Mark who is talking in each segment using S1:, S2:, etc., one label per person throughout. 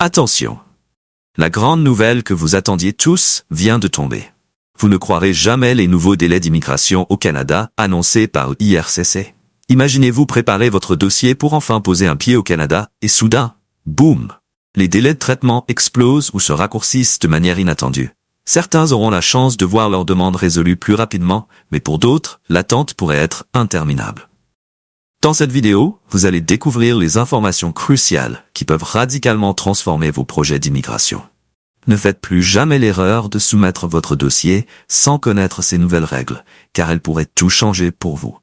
S1: Attention! La grande nouvelle que vous attendiez tous vient de tomber. Vous ne croirez jamais les nouveaux délais d'immigration au Canada annoncés par l'IRCC. Imaginez-vous préparer votre dossier pour enfin poser un pied au Canada et soudain, boum! Les délais de traitement explosent ou se raccourcissent de manière inattendue. Certains auront la chance de voir leur demande résolue plus rapidement, mais pour d'autres, l'attente pourrait être interminable. Dans cette vidéo, vous allez découvrir les informations cruciales qui peuvent radicalement transformer vos projets d'immigration. Ne faites plus jamais l'erreur de soumettre votre dossier sans connaître ces nouvelles règles, car elles pourraient tout changer pour vous.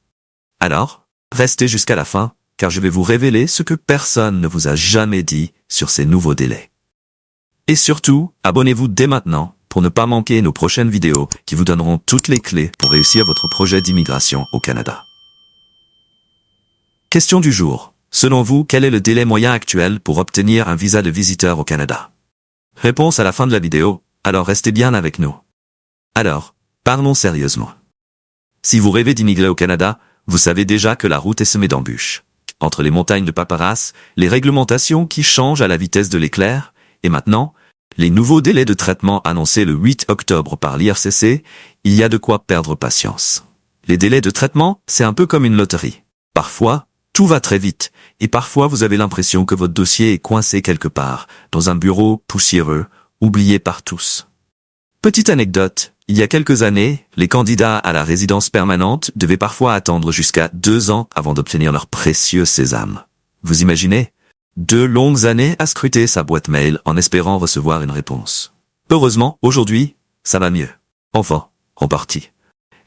S1: Alors, restez jusqu'à la fin, car je vais vous révéler ce que personne ne vous a jamais dit sur ces nouveaux délais. Et surtout, abonnez-vous dès maintenant pour ne pas manquer nos prochaines vidéos qui vous donneront toutes les clés pour réussir votre projet d'immigration au Canada. Question du jour. Selon vous, quel est le délai moyen actuel pour obtenir un visa de visiteur au Canada? Réponse à la fin de la vidéo, alors restez bien avec nous. Alors, parlons sérieusement. Si vous rêvez d'immigrer au Canada, vous savez déjà que la route est semée d'embûches. Entre les montagnes de paperasse, les réglementations qui changent à la vitesse de l'éclair, et maintenant, les nouveaux délais de traitement annoncés le 8 octobre par l'IRCC, il y a de quoi perdre patience. Les délais de traitement, c'est un peu comme une loterie. Parfois, tout va très vite, et parfois vous avez l'impression que votre dossier est coincé quelque part, dans un bureau poussiéreux, oublié par tous. Petite anecdote, il y a quelques années, les candidats à la résidence permanente devaient parfois attendre jusqu'à 2 ans avant d'obtenir leur précieux sésame. Vous imaginez? 2 longues années à scruter sa boîte mail en espérant recevoir une réponse. Heureusement, aujourd'hui, ça va mieux. Enfin, en partie.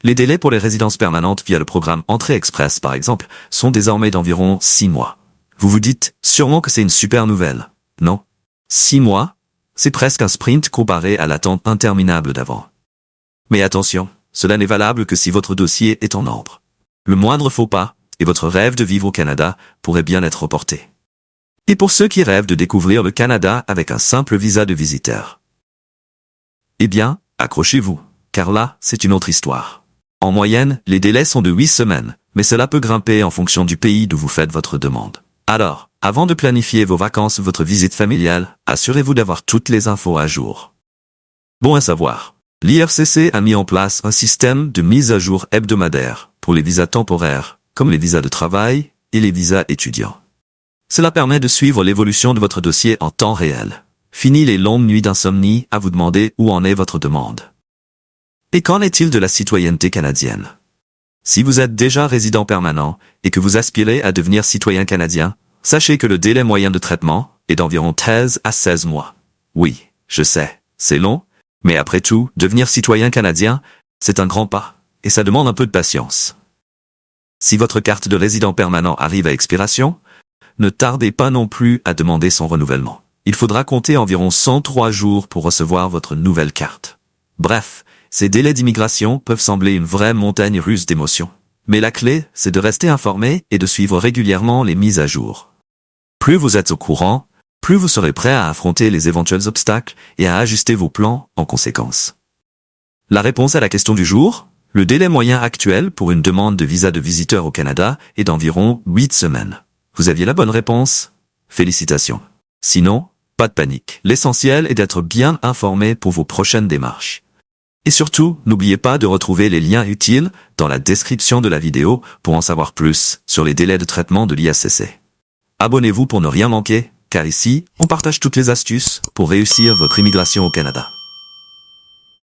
S1: Les délais pour les résidences permanentes via le programme Entrée Express, par exemple, sont désormais d'environ 6 mois. Vous vous dites sûrement que c'est une super nouvelle. Non. 6 mois, c'est presque un sprint comparé à l'attente interminable d'avant. Mais attention, cela n'est valable que si votre dossier est en ordre. Le moindre faux pas, et votre rêve de vivre au Canada pourrait bien être reporté. Et pour ceux qui rêvent de découvrir le Canada avec un simple visa de visiteur. Eh bien, accrochez-vous, car là, c'est une autre histoire. En moyenne, les délais sont de 8 semaines, mais cela peut grimper en fonction du pays d'où vous faites votre demande. Alors, avant de planifier vos vacances ou votre visite familiale, assurez-vous d'avoir toutes les infos à jour. Bon à savoir, l'IRCC a mis en place un système de mise à jour hebdomadaire pour les visas temporaires, comme les visas de travail et les visas étudiants. Cela permet de suivre l'évolution de votre dossier en temps réel. Fini les longues nuits d'insomnie à vous demander où en est votre demande. Et qu'en est-il de la citoyenneté canadienne? Si vous êtes déjà résident permanent et que vous aspirez à devenir citoyen canadien, sachez que le délai moyen de traitement est d'environ 13 à 16 mois. Oui, je sais, c'est long, mais après tout, devenir citoyen canadien, c'est un grand pas, et ça demande un peu de patience. Si votre carte de résident permanent arrive à expiration, ne tardez pas non plus à demander son renouvellement. Il faudra compter environ 103 jours pour recevoir votre nouvelle carte. Bref, ces délais d'immigration peuvent sembler une vraie montagne russe d'émotions. Mais la clé, c'est de rester informé et de suivre régulièrement les mises à jour. Plus vous êtes au courant, plus vous serez prêt à affronter les éventuels obstacles et à ajuster vos plans en conséquence. La réponse à la question du jour, le délai moyen actuel pour une demande de visa de visiteur au Canada est d'environ 8 semaines. Vous aviez la bonne réponse? Félicitations. Sinon, pas de panique. L'essentiel est d'être bien informé pour vos prochaines démarches. Et surtout, n'oubliez pas de retrouver les liens utiles dans la description de la vidéo pour en savoir plus sur les délais de traitement de l'IRCC. Abonnez-vous pour ne rien manquer, car ici, on partage toutes les astuces pour réussir votre immigration au Canada.